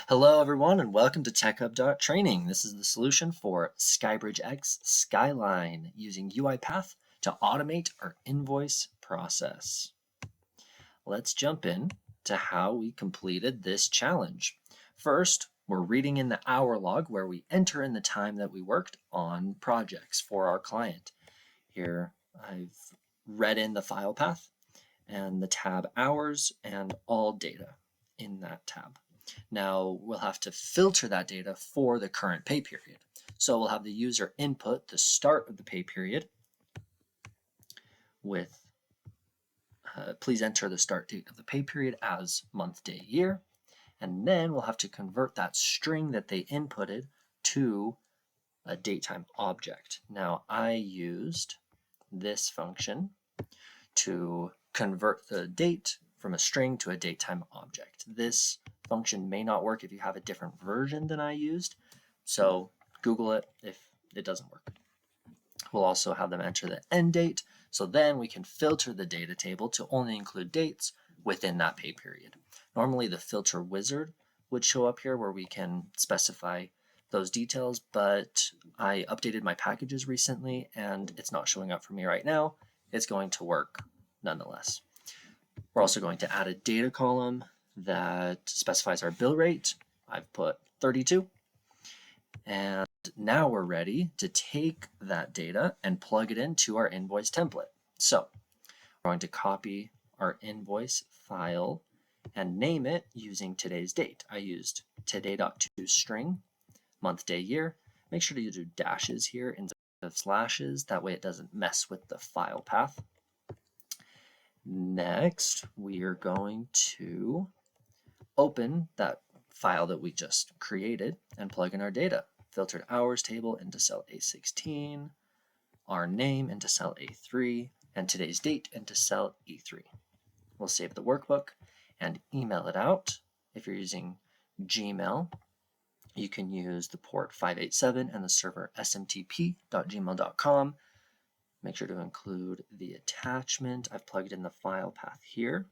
Hello everyone and welcome to TechHub.training. This is the solution for SkyBridgeX SkyLine using UiPath to automate our invoice process. Let's jump in to how we completed this challenge. First, we're reading in the hour log where we enter in the time that we worked on projects for our client. Here I've read in the file path and the tab hours and all data in that tab. Now we'll have to filter that data for the current pay period. So we'll have the user input the start of the pay period with please enter the start date of the pay period as month, day, year. And then we'll have to convert that string that they inputted to a datetime object. Now I used this function to convert the date from a string to a datetime object. This function may not work if you have a different version than I used, so Google it if it doesn't work. We'll also have them enter the end date, so then we can filter the data table to only include dates within that pay period. Normally the filter wizard would show up here where we can specify those details, but I updated my packages recently and it's not showing up for me right now. It's going to work nonetheless. We're also going to add a data column that specifies our bill rate. I've put 32. And now we're ready to take that data and plug it into our invoice template. So we're going to copy our invoice file and name it using today's date. I used today.toString, month, day, year. Make sure to do dashes here instead of slashes. That way it doesn't mess with the file path. Next, we are going to open that file that we just created and plug in our data. Filtered hours table into cell A16, our name into cell A3, and today's date into cell E3. We'll save the workbook and email it out. If you're using Gmail, you can use the port 587 and the server smtp.gmail.com. Make sure to include the attachment. I've plugged in the file path here.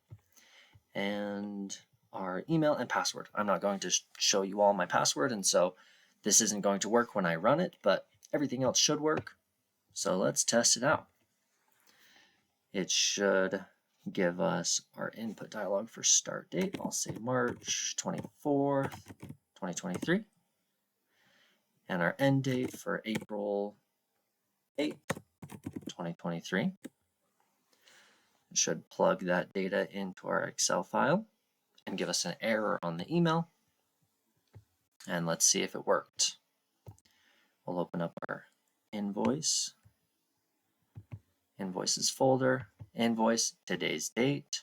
And our email and password. I'm not going to show you all my password, and so this isn't going to work when I run it, but everything else should work. So let's test it out. It should give us our input dialog for start date. I'll say March 24th, 2023. And our end date for April 8th, 2023. It should plug that data into our Excel file and give us an error on the email. And let's see if it worked. We'll open up our invoices folder, invoice, today's date,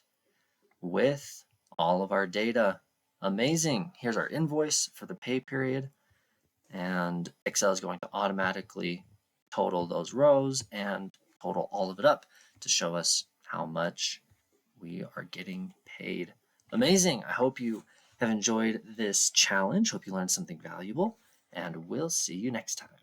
with all of our data. Amazing. Here's our invoice for the pay period. And Excel is going to automatically total those rows and total all of it up to show us how much we are getting paid. Amazing. I hope you have enjoyed this challenge. Hope you learned something valuable, and we'll see you next time.